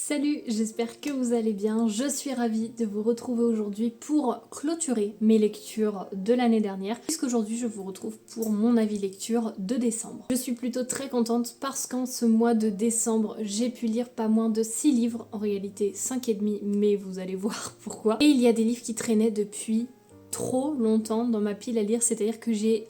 Salut, j'espère que vous allez bien. Je suis ravie de vous retrouver aujourd'hui pour clôturer mes lectures de l'année dernière, puisqu'aujourd'hui je vous retrouve pour mon avis lecture de décembre. Je suis plutôt très contente parce qu'en ce mois de décembre, j'ai pu lire pas moins de 6 livres, en réalité 5 et demi, mais vous allez voir pourquoi. Et il y a des livres qui traînaient depuis trop longtemps dans ma pile à lire, c'est-à-dire que j'ai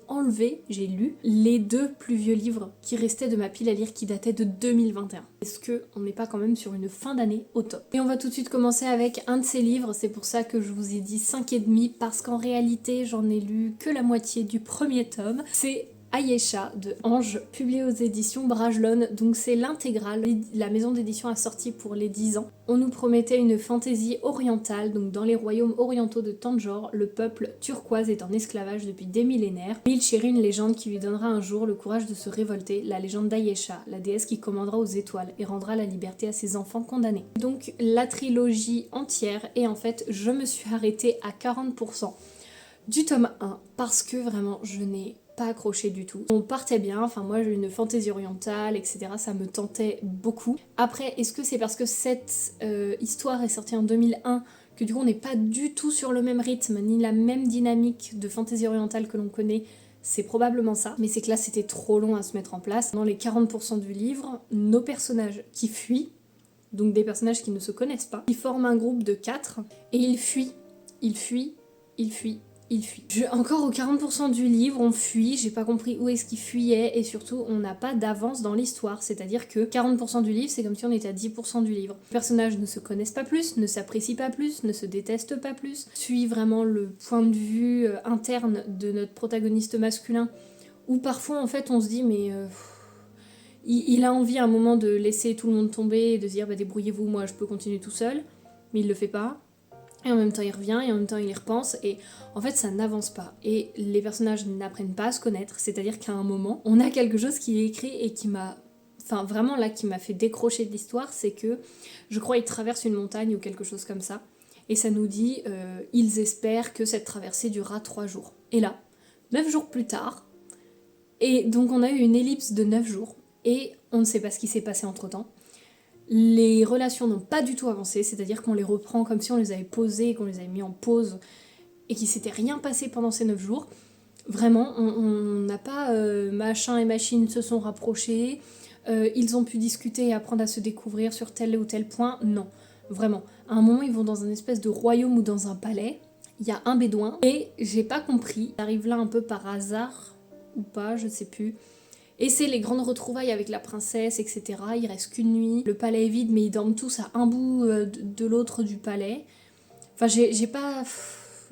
lu les 2 plus vieux livres qui restaient de ma pile à lire qui dataient de 2021. Est-ce qu'on n'est pas quand même sur une fin d'année au top? Et on va tout de suite commencer avec un de ces livres, c'est pour ça que je vous ai dit 5 et demi, parce qu'en réalité j'en ai lu que la moitié du premier tome. C'est Ayesha de Ange, publié aux éditions Brajlon, donc c'est l'intégrale. La maison d'édition a sorti pour les 10 ans. On nous promettait une fantaisie orientale, donc dans les royaumes orientaux de Tanjore, le peuple turquoise est en esclavage depuis des millénaires. Mais il chérit une légende qui lui donnera un jour le courage de se révolter, la légende d'Ayesha, la déesse qui commandera aux étoiles et rendra la liberté à ses enfants condamnés. Donc la trilogie entière, et en fait je me suis arrêtée à 40% du tome 1 parce que vraiment je n'ai pas accroché du tout. On partait bien, enfin moi j'ai une fantaisie orientale, etc. Ça me tentait beaucoup. Après, est-ce que c'est parce que cette histoire est sortie en 2001 que du coup on n'est pas du tout sur le même rythme, ni la même dynamique de fantaisie orientale que l'on connaît? C'est probablement ça, mais c'est que là c'était trop long à se mettre en place. Dans les 40% du livre, nos personnages qui fuient, donc des personnages qui ne se connaissent pas, ils forment un groupe de 4 et ils fuient, ils fuient, ils fuient. Encore au 40% du livre, on fuit, j'ai pas compris où est-ce qu'il fuyait, et surtout on n'a pas d'avance dans l'histoire, c'est-à-dire que 40% du livre, c'est comme si on était à 10% du livre. Les personnages ne se connaissent pas plus, ne s'apprécient pas plus, ne se détestent pas plus, suit vraiment le point de vue interne de notre protagoniste masculin, où parfois en fait on se dit mais... il a envie à un moment de laisser tout le monde tomber et de se dire bah débrouillez-vous, moi je peux continuer tout seul, mais il le fait pas. Et en même temps il revient, et en même temps il y repense, et en fait ça n'avance pas. Et les personnages n'apprennent pas à se connaître, c'est-à-dire qu'à un moment, on a quelque chose qui est écrit et qui m'a... Enfin vraiment là, qui m'a fait décrocher de l'histoire, c'est que, je crois, ils traversent une montagne ou quelque chose comme ça, et ça nous dit, ils espèrent que cette traversée durera 3 jours. Et là, 9 jours plus tard, et donc on a eu une ellipse de 9 jours, et on ne sait pas ce qui s'est passé entre-temps. Les relations n'ont pas du tout avancé, c'est-à-dire qu'on les reprend comme si on les avait posées, qu'on les avait mis en pause et qu'il s'était rien passé pendant ces 9 jours. Vraiment, on n'a pas machin et machine se sont rapprochés, ils ont pu discuter et apprendre à se découvrir sur tel ou tel point. Non, vraiment. À un moment, ils vont dans un espèce de royaume ou dans un palais, il y a un bédouin, et j'ai pas compris, il arrive là un peu par hasard ou pas, je sais plus. Et c'est les grandes retrouvailles avec la princesse, etc. Il reste qu'une nuit. Le palais est vide, mais ils dorment tous à un bout de l'autre du palais. Enfin, j'ai pas...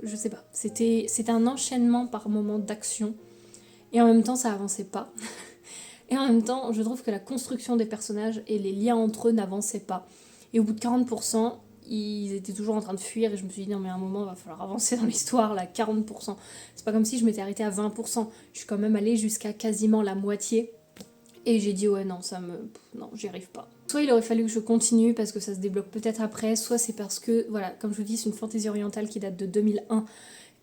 Je sais pas. C'était un enchaînement par moments d'action. Et en même temps, ça avançait pas. Et en même temps, je trouve que la construction des personnages et les liens entre eux n'avançaient pas. Et au bout de 40%, ils étaient toujours en train de fuir, et je me suis dit non mais à un moment il va falloir avancer dans l'histoire, là, 40%. C'est pas comme si je m'étais arrêtée à 20%, je suis quand même allée jusqu'à quasiment la moitié, et j'ai dit ouais non, non, j'y arrive pas. Soit il aurait fallu que je continue parce que ça se débloque peut-être après, soit c'est parce que, voilà, comme je vous dis, c'est une fantaisie orientale qui date de 2001,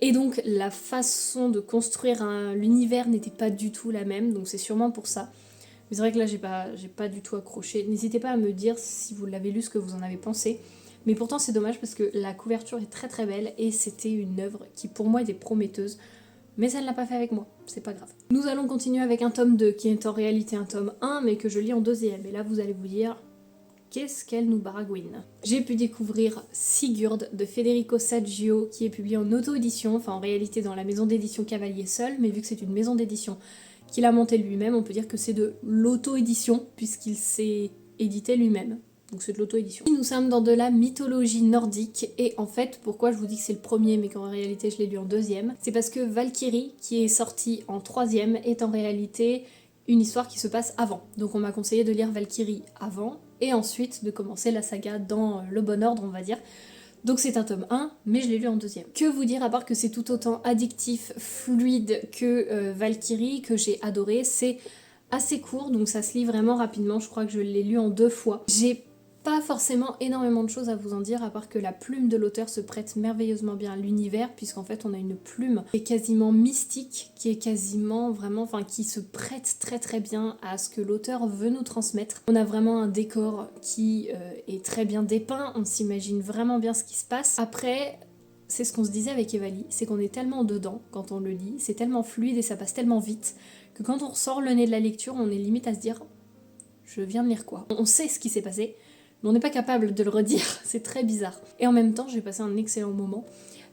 et donc la façon de construire l'univers n'était pas du tout la même, donc c'est sûrement pour ça. Mais c'est vrai que là j'ai pas du tout accroché. N'hésitez pas à me dire si vous l'avez lu, ce que vous en avez pensé. Mais pourtant c'est dommage parce que la couverture est très très belle et c'était une œuvre qui pour moi était prometteuse. Mais ça ne l'a pas fait avec moi, c'est pas grave. Nous allons continuer avec un tome 2 qui est en réalité un tome 1 mais que je lis en deuxième. Et là vous allez vous dire, qu'est-ce qu'elle nous baragouine? J'ai pu découvrir Sigurd de Federico Saggio qui est publié en auto-édition, enfin en réalité dans la maison d'édition Cavalier seul, mais vu que c'est une maison d'édition qu'il a montée lui-même, on peut dire que c'est de l'auto-édition puisqu'il s'est édité lui-même. Donc c'est de l'auto-édition. Nous sommes dans de la mythologie nordique, et en fait, pourquoi je vous dis que c'est le premier mais qu'en réalité je l'ai lu en deuxième, c'est parce que Valkyrie, qui est sortie en troisième, est en réalité une histoire qui se passe avant. Donc on m'a conseillé de lire Valkyrie avant, et ensuite de commencer la saga dans le bon ordre, on va dire. Donc c'est un tome 1, mais je l'ai lu en deuxième. Que vous dire à part que c'est tout autant addictif, fluide que Valkyrie, que j'ai adoré. C'est assez court, donc ça se lit vraiment rapidement, je crois que je l'ai lu en 2 fois. J'ai Pas forcément énormément de choses à vous en dire, à part que la plume de l'auteur se prête merveilleusement bien à l'univers, puisqu'en fait on a une plume qui est quasiment mystique, qui est quasiment vraiment, enfin qui se prête très très bien à ce que l'auteur veut nous transmettre. On a vraiment un décor qui est très bien dépeint, on s'imagine vraiment bien ce qui se passe. Après, c'est ce qu'on se disait avec Evali, c'est qu'on est tellement dedans quand on le lit, c'est tellement fluide et ça passe tellement vite, que quand on ressort le nez de la lecture, on est limite à se dire « je viens de lire quoi ?» On sait ce qui s'est passé, mais on n'est pas capable de le redire, c'est très bizarre. Et en même temps, j'ai passé un excellent moment.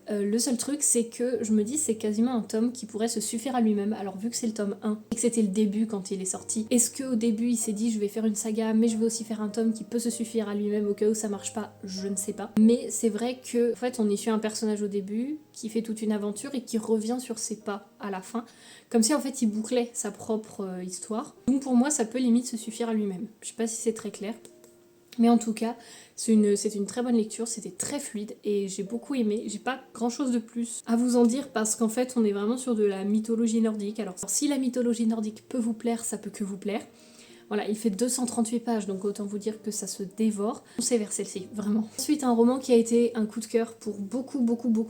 Le seul truc, c'est que je me dis c'est quasiment un tome qui pourrait se suffire à lui-même. Alors vu que c'est le tome 1 et que c'était le début quand il est sorti, est-ce qu'au début il s'est dit je vais faire une saga mais je vais aussi faire un tome qui peut se suffire à lui-même au cas où ça marche pas? Je ne sais pas. Mais c'est vrai que en fait on y suit un personnage au début qui fait toute une aventure et qui revient sur ses pas à la fin. Comme si en fait il bouclait sa propre histoire. Donc pour moi ça peut limite se suffire à lui-même. Je sais pas si c'est très clair. Mais en tout cas, c'est une très bonne lecture, c'était très fluide et j'ai beaucoup aimé. J'ai pas grand chose de plus à vous en dire parce qu'en fait on est vraiment sur de la mythologie nordique. Alors si la mythologie nordique peut vous plaire, ça peut que vous plaire. Voilà, il fait 238 pages, donc autant vous dire que ça se dévore. Foncez vers celle-ci, vraiment. Ensuite, un roman qui a été un coup de cœur pour beaucoup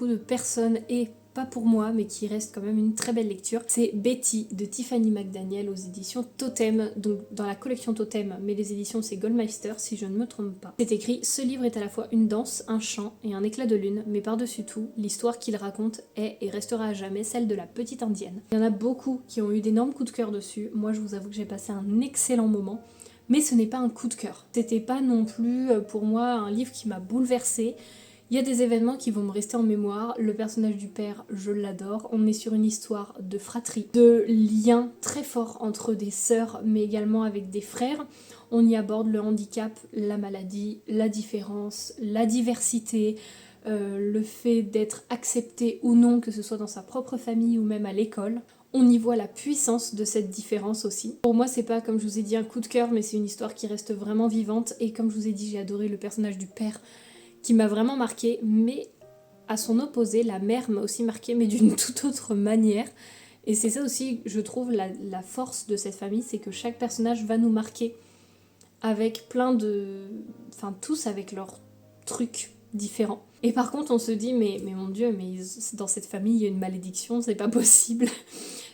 de personnes et pas pour moi, mais qui reste quand même une très belle lecture. C'est Betty de Tiffany McDaniel aux éditions Totem, donc dans la collection Totem, mais les éditions c'est Goldmeister si je ne me trompe pas. C'est écrit: ce livre est à la fois une danse, un chant et un éclat de lune, mais par-dessus tout, l'histoire qu'il raconte est et restera à jamais celle de la petite indienne. Il y en a beaucoup qui ont eu d'énormes coups de cœur dessus. Moi je vous avoue que j'ai passé un excellent moment. Mais ce n'est pas un coup de cœur. C'était pas non plus pour moi un livre qui m'a bouleversée. Il y a des événements qui vont me rester en mémoire. Le personnage du père, je l'adore. On est sur une histoire de fratrie, de lien très fort entre des sœurs, mais également avec des frères. On y aborde le handicap, la maladie, la différence, la diversité, le fait d'être accepté ou non, que ce soit dans sa propre famille ou même à l'école. On y voit la puissance de cette différence aussi. Pour moi, c'est pas, comme je vous ai dit, un coup de cœur, mais c'est une histoire qui reste vraiment vivante. Et comme je vous ai dit, j'ai adoré le personnage du père, qui m'a vraiment marqué, mais à son opposé, la mère m'a aussi marqué, mais d'une toute autre manière. Et c'est ça aussi, je trouve, la force de cette famille, c'est que chaque personnage va nous marquer avec plein de... Enfin, tous avec leurs trucs différents. Et par contre, on se dit, mais mon Dieu, mais dans cette famille, il y a une malédiction, c'est pas possible.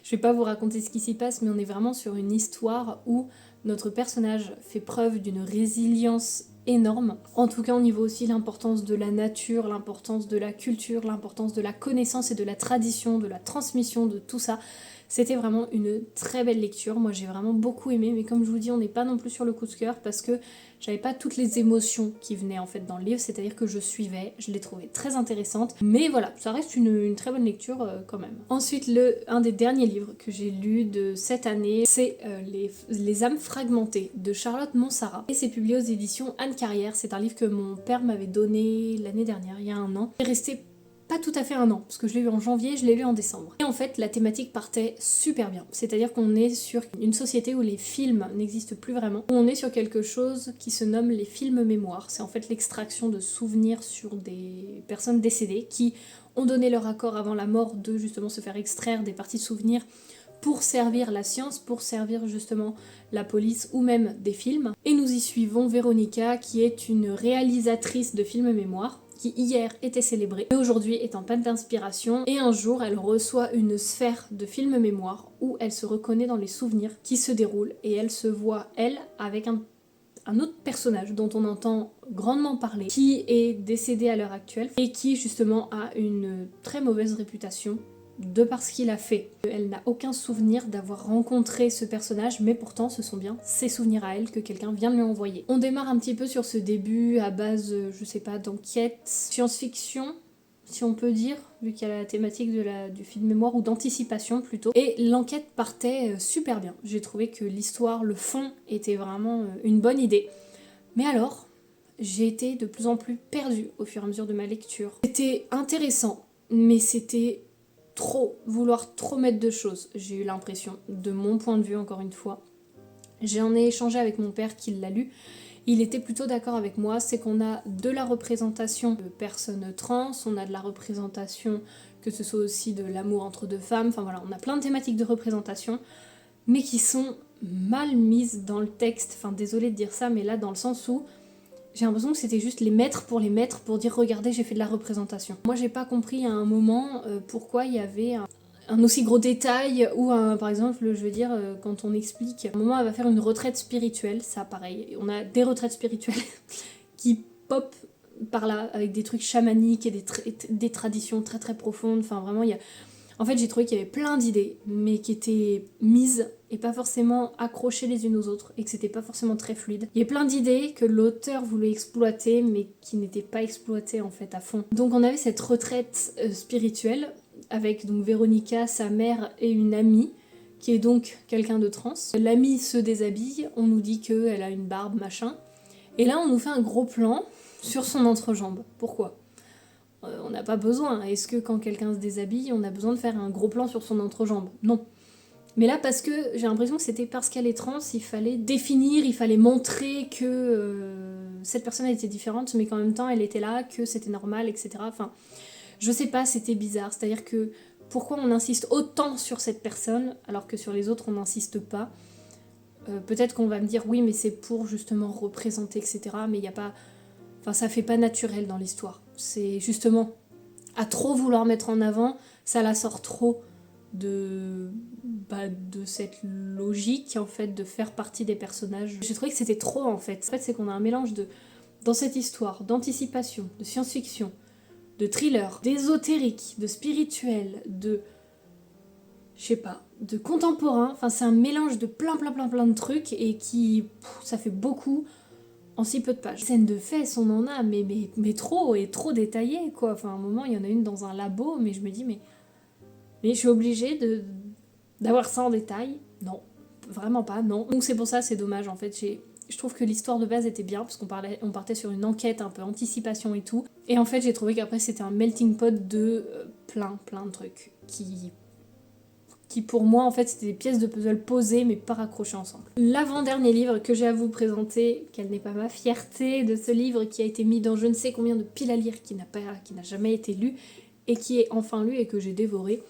Je vais pas vous raconter ce qui s'y passe, mais on est vraiment sur une histoire où notre personnage fait preuve d'une résilience énorme. En tout cas, on y voit aussi l'importance de la nature, l'importance de la culture, l'importance de la connaissance et de la tradition, de la transmission, de tout ça. C'était vraiment une très belle lecture. Moi, j'ai vraiment beaucoup aimé, mais comme je vous dis, on n'est pas non plus sur le coup de cœur parce que j'avais pas toutes les émotions qui venaient en fait dans le livre, c'est-à-dire que je suivais, je l'ai trouvée très intéressante, mais voilà, ça reste une très bonne lecture quand même. Ensuite, un des derniers livres que j'ai lu de cette année, c'est les âmes fragmentées de Charlotte Monsarrat, et c'est publié aux éditions Anne Carrière. C'est un livre que mon père m'avait donné l'année dernière, il y a un an. Il est resté pas tout à fait un an, parce que je l'ai lu en janvier, je l'ai lu en décembre. Et en fait, la thématique partait super bien. C'est-à-dire qu'on est sur une société où les films n'existent plus vraiment, où on est sur quelque chose qui se nomme les films mémoires. C'est en fait l'extraction de souvenirs sur des personnes décédées qui ont donné leur accord avant la mort de justement se faire extraire des parties de souvenirs pour servir la science, pour servir justement la police ou même des films. Et nous y suivons Véronica, qui est une réalisatrice de films mémoires, qui hier était célébrée, mais aujourd'hui est en panne d'inspiration, et un jour elle reçoit une sphère de film mémoire où elle se reconnaît dans les souvenirs qui se déroulent, et elle se voit, elle, avec un autre personnage dont on entend grandement parler, qui est décédé à l'heure actuelle, et qui justement a une très mauvaise réputation de par ce qu'il a fait. Elle n'a aucun souvenir d'avoir rencontré ce personnage, mais pourtant ce sont bien ses souvenirs à elle que quelqu'un vient de lui envoyer. On démarre un petit peu sur ce début à base, je sais pas, d'enquête, science-fiction, si on peut dire, vu qu'il y a la thématique du film mémoire, ou d'anticipation plutôt. Et l'enquête partait super bien. J'ai trouvé que l'histoire, le fond, était vraiment une bonne idée. Mais alors, j'ai été de plus en plus perdue au fur et à mesure de ma lecture. C'était intéressant, mais c'était vouloir trop mettre de choses, j'ai eu l'impression, de mon point de vue encore une fois. J'en ai échangé avec mon père qui l'a lu, il était plutôt d'accord avec moi, c'est qu'on a de la représentation de personnes trans, on a de la représentation que ce soit aussi de l'amour entre deux femmes, enfin voilà, on a plein de thématiques de représentation, mais qui sont mal mises dans le texte, enfin désolée de dire ça, mais là dans le sens où j'ai l'impression que c'était juste les mettre, pour dire regardez j'ai fait de la représentation. Moi j'ai pas compris à un moment pourquoi il y avait un aussi gros détail ou par exemple je veux dire quand on explique, à un moment elle va faire une retraite spirituelle, ça pareil, on a des retraites spirituelles qui pop par là avec des trucs chamaniques et des traditions très très profondes, enfin vraiment il y a... En fait, j'ai trouvé qu'il y avait plein d'idées, mais qui étaient mises et pas forcément accrochées les unes aux autres, et que c'était pas forcément très fluide. Il y a plein d'idées que l'auteur voulait exploiter, mais qui n'étaient pas exploitées en fait à fond. Donc on avait cette retraite spirituelle, avec donc Véronica, sa mère et une amie, qui est donc quelqu'un de trans. L'amie se déshabille, on nous dit qu'elle a une barbe, machin, et là on nous fait un gros plan sur son entrejambe. Pourquoi ? On n'a pas besoin. Est-ce que quand quelqu'un se déshabille, on a besoin de faire un gros plan sur son entrejambe ? Non. Mais là, parce que j'ai l'impression que c'était parce qu'elle est trans, il fallait définir, il fallait montrer que cette personne était différente, mais qu'en même temps elle était là, que c'était normal, etc. Enfin, je sais pas, c'était bizarre. C'est-à-dire que pourquoi on insiste autant sur cette personne alors que sur les autres on n'insiste pas ? Peut-être qu'on va me dire oui, mais c'est pour justement représenter, etc. Mais il n'y a pas... Enfin, ça fait pas naturel dans l'histoire. C'est justement, à trop vouloir mettre en avant, ça la sort trop de cette logique, en fait, de faire partie des personnages. J'ai trouvé que c'était trop, en fait. En fait, c'est qu'on a un mélange dans cette histoire, d'anticipation, de science-fiction, de thriller, d'ésotérique, de spirituel, je sais pas, de contemporain. Enfin, c'est un mélange de plein de trucs et ça fait beaucoup en si peu de pages. Scène de fesses, on en a, mais trop, et trop détaillée, quoi. Enfin, à un moment, il y en a une dans un labo, mais je me dis, mais je suis obligée d'avoir ça en détail ? Non, vraiment pas, non. Donc c'est pour ça, c'est dommage, en fait. Je trouve que l'histoire de base était bien, parce on partait sur une enquête, un peu anticipation et tout. Et en fait, j'ai trouvé qu'après, c'était un melting pot de plein de trucs qui pour moi en fait c'était des pièces de puzzle posées mais pas raccrochées ensemble. L'avant-dernier livre que j'ai à vous présenter, quelle n'est pas ma fierté, de ce livre qui a été mis dans je ne sais combien de piles à lire, qui n'a jamais été lu et qui est enfin lu et que j'ai dévoré,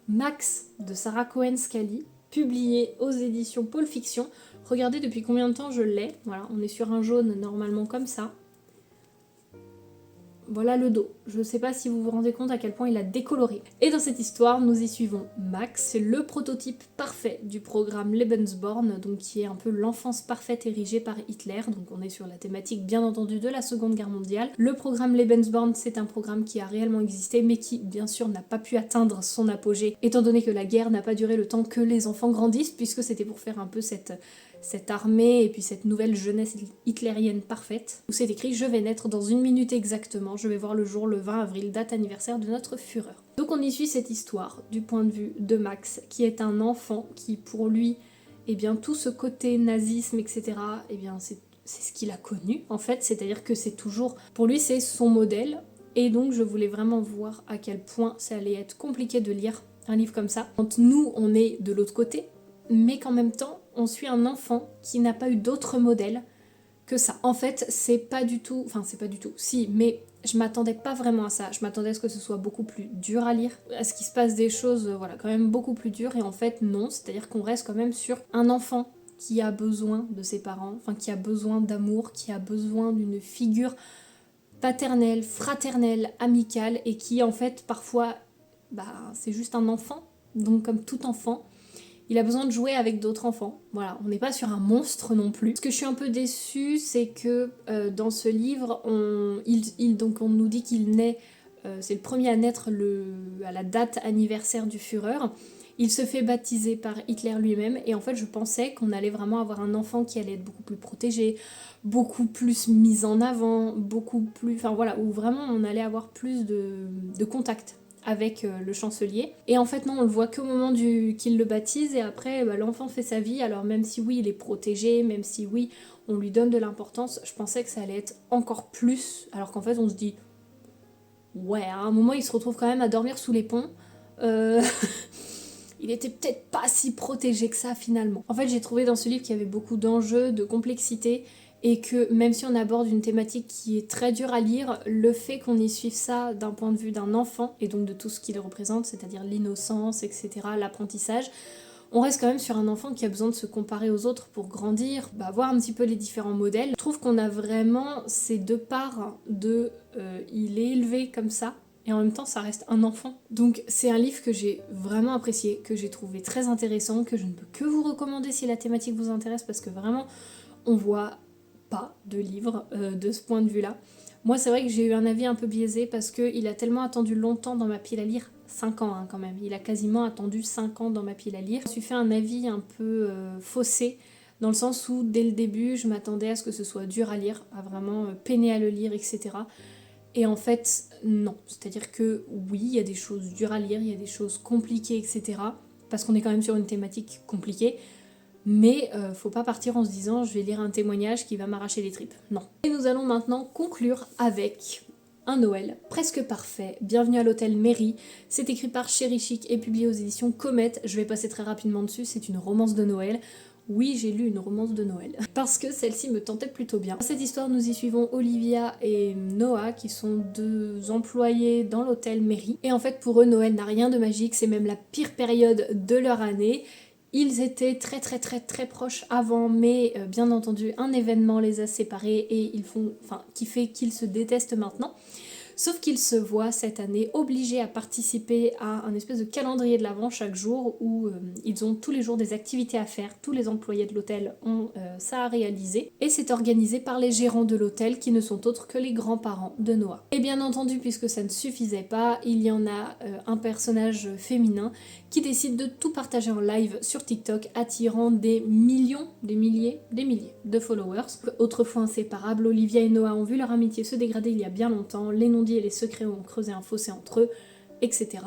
Max de Sarah Cohen-Scally, publié aux éditions Pôle Fiction. Regardez depuis combien de temps je l'ai, voilà, on est sur un jaune normalement comme ça. Voilà le dos. Je ne sais pas si vous vous rendez compte à quel point il a décoloré. Et dans cette histoire, nous y suivons Max, c'est le prototype parfait du programme Lebensborn, donc qui est un peu l'enfance parfaite érigée par Hitler. Donc on est sur la thématique bien entendu de la Seconde Guerre mondiale. Le programme Lebensborn, c'est un programme qui a réellement existé, mais qui bien sûr n'a pas pu atteindre son apogée, étant donné que la guerre n'a pas duré le temps que les enfants grandissent, puisque c'était pour faire un peu cette armée et puis cette nouvelle jeunesse hitlérienne parfaite, où c'est écrit « Je vais naître dans 1 minute exactement, je vais voir le jour le 20 avril, date anniversaire de notre Führer ». Donc on y suit cette histoire du point de vue de Max, qui est un enfant qui pour lui, eh bien tout ce côté nazisme, etc., eh bien c'est ce qu'il a connu en fait, c'est-à-dire que c'est toujours, pour lui c'est son modèle, et donc je voulais vraiment voir à quel point ça allait être compliqué de lire un livre comme ça, quand nous on est de l'autre côté, mais qu'en même temps, on suit un enfant qui n'a pas eu d'autre modèle que ça. En fait, c'est pas du tout, si, mais je m'attendais pas vraiment à ça. Je m'attendais à ce que ce soit beaucoup plus dur à lire, à ce qu'il se passe des choses, voilà, quand même beaucoup plus dures, et en fait, non. C'est-à-dire qu'on reste quand même sur un enfant qui a besoin de ses parents, enfin, qui a besoin d'amour, qui a besoin d'une figure paternelle, fraternelle, amicale, et qui, en fait, parfois, c'est juste un enfant. Donc, comme tout enfant, il a besoin de jouer avec d'autres enfants. Voilà, on n'est pas sur un monstre non plus. Ce que je suis un peu déçue, c'est que dans ce livre, on nous dit qu'il naît, c'est le premier à naître à la date anniversaire du Führer. Il se fait baptiser par Hitler lui-même, et en fait je pensais qu'on allait vraiment avoir un enfant qui allait être beaucoup plus protégé, beaucoup plus mis en avant, beaucoup plus... Enfin voilà, où vraiment on allait avoir plus de contact avec le chancelier. Et en fait non, on le voit qu'au moment qu'il le baptise, et après l'enfant fait sa vie. Alors même si oui il est protégé, même si oui on lui donne de l'importance, je pensais que ça allait être encore plus, alors qu'en fait on se dit ouais, à un moment il se retrouve quand même à dormir sous les ponts, il était peut-être pas si protégé que ça finalement. En fait j'ai trouvé dans ce livre qu'il y avait beaucoup d'enjeux, de complexité, et que même si on aborde une thématique qui est très dure à lire, le fait qu'on y suive ça d'un point de vue d'un enfant, et donc de tout ce qu'il représente, c'est-à-dire l'innocence, etc., l'apprentissage, on reste quand même sur un enfant qui a besoin de se comparer aux autres pour grandir, voir un petit peu les différents modèles. Je trouve qu'on a vraiment ces deux parts de il est élevé comme ça, et en même temps ça reste un enfant. Donc c'est un livre que j'ai vraiment apprécié, que j'ai trouvé très intéressant, que je ne peux que vous recommander si la thématique vous intéresse, parce que vraiment on voit pas de livre de ce point de vue là. Moi c'est vrai que j'ai eu un avis un peu biaisé parce qu'il a tellement attendu longtemps dans ma pile à lire, 5 ans quand même, il a quasiment attendu 5 ans dans ma pile à lire. Je me suis fait un avis un peu faussé, dans le sens où dès le début je m'attendais à ce que ce soit dur à lire, à vraiment peiner à le lire, etc. Et en fait non, c'est-à-dire que oui, il y a des choses dures à lire, il y a des choses compliquées, etc. Parce qu'on est quand même sur une thématique compliquée. Mais faut pas partir en se disant je vais lire un témoignage qui va m'arracher les tripes. Non. Et nous allons maintenant conclure avec un Noël presque parfait. Bienvenue à l'hôtel Mairie. C'est écrit par Chéri Chic et publié aux éditions Comet. Je vais passer très rapidement dessus, c'est une romance de Noël. Oui, j'ai lu une romance de Noël, parce que celle-ci me tentait plutôt bien. Dans cette histoire, nous y suivons Olivia et Noah, qui sont deux employés dans l'hôtel Mairie. Et en fait, pour eux, Noël n'a rien de magique, c'est même la pire période de leur année. Ils étaient très proches avant, mais bien entendu un événement les a séparés et qui fait qu'ils se détestent maintenant. Sauf qu'ils se voient cette année obligés à participer à un espèce de calendrier de l'Avent chaque jour où ils ont tous les jours des activités à faire, tous les employés de l'hôtel ont ça à réaliser, et c'est organisé par les gérants de l'hôtel qui ne sont autres que les grands-parents de Noah. Et bien entendu, puisque ça ne suffisait pas, il y en a un personnage féminin qui décide de tout partager en live sur TikTok, attirant des millions, des milliers de followers. Autrefois inséparables, Olivia et Noah ont vu leur amitié se dégrader il y a bien longtemps, les non-dits et les secrets ont creusé un fossé entre eux, etc.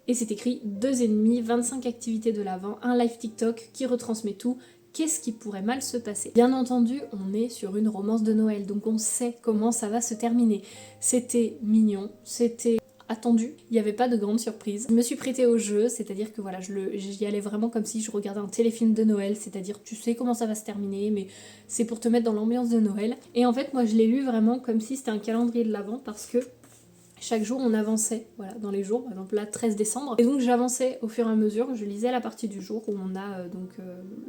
Et c'est écrit 2 ennemis, 25 activités de l'Avent, un live TikTok qui retransmet tout. Qu'est-ce qui pourrait mal se passer? Bien entendu, on est sur une romance de Noël, donc on sait comment ça va se terminer. C'était mignon, c'était attendu, il n'y avait pas de grande surprise. Je me suis prêtée au jeu, c'est-à-dire que voilà, j'y allais vraiment comme si je regardais un téléfilm de Noël, c'est-à-dire tu sais comment ça va se terminer, mais c'est pour te mettre dans l'ambiance de Noël. Et en fait, moi je l'ai lu vraiment comme si c'était un calendrier de l'Avent, parce que chaque jour on avançait, voilà, dans les jours, par exemple là 13 décembre, et donc j'avançais au fur et à mesure, je lisais la partie du jour où on a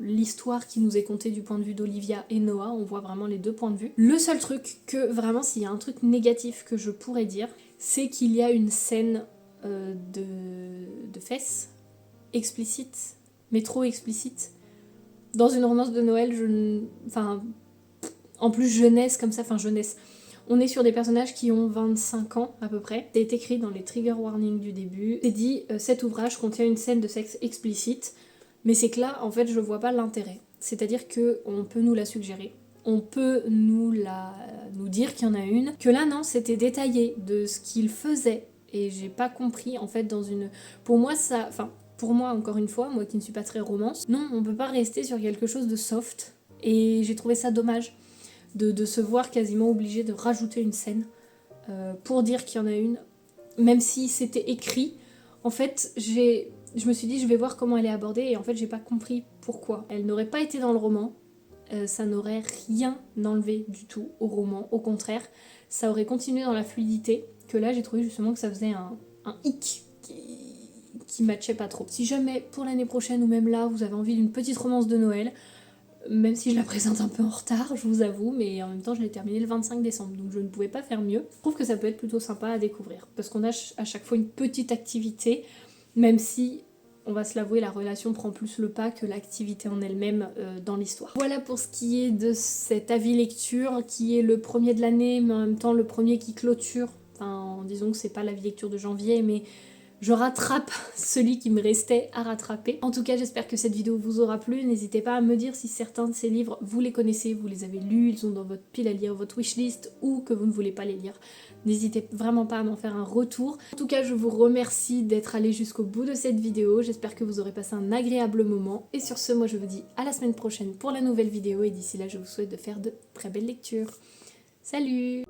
l'histoire qui nous est contée du point de vue d'Olivia et Noah, on voit vraiment les deux points de vue. Le seul truc que vraiment, s'il y a un truc négatif que je pourrais dire, c'est qu'il y a une scène de fesses explicite, mais trop explicite. Dans une romance de Noël, en plus jeunesse comme ça, jeunesse. On est sur des personnages qui ont 25 ans à peu près. C'est écrit dans les trigger warnings du début. C'est dit, cet ouvrage contient une scène de sexe explicite, mais c'est que là, en fait, je vois pas l'intérêt. C'est-à-dire qu'on peut nous la suggérer, on peut nous dire qu'il y en a une, que là, non, c'était détaillé de ce qu'il faisait, et j'ai pas compris, en fait, Pour moi, encore une fois, moi qui ne suis pas très romance, non, on peut pas rester sur quelque chose de soft, et j'ai trouvé ça dommage de se voir quasiment obligé de rajouter une scène pour dire qu'il y en a une, même si c'était écrit. En fait, je me suis dit je vais voir comment elle est abordée, et en fait j'ai pas compris pourquoi. Elle n'aurait pas été dans le roman, ça n'aurait rien enlevé du tout au roman, au contraire, ça aurait continué dans la fluidité, que là j'ai trouvé justement que ça faisait un hic qui matchait pas trop. Si jamais pour l'année prochaine ou même là vous avez envie d'une petite romance de Noël, même si je la présente un peu en retard, je vous avoue, mais en même temps je l'ai terminée le 25 décembre, donc je ne pouvais pas faire mieux. Je trouve que ça peut être plutôt sympa à découvrir, parce qu'on a à chaque fois une petite activité, même si, on va se l'avouer, la relation prend plus le pas que l'activité en elle-même dans l'histoire. Voilà pour ce qui est de cet avis lecture, qui est le premier de l'année, mais en même temps le premier qui clôture, disons que c'est pas l'avis lecture de janvier, mais je rattrape celui qui me restait à rattraper. En tout cas, j'espère que cette vidéo vous aura plu. N'hésitez pas à me dire si certains de ces livres, vous les connaissez, vous les avez lus, ils sont dans votre pile à lire, votre wishlist, ou que vous ne voulez pas les lire. N'hésitez vraiment pas à m'en faire un retour. En tout cas, je vous remercie d'être allé jusqu'au bout de cette vidéo. J'espère que vous aurez passé un agréable moment. Et sur ce, moi je vous dis à la semaine prochaine pour la nouvelle vidéo. Et d'ici là, je vous souhaite de faire de très belles lectures. Salut!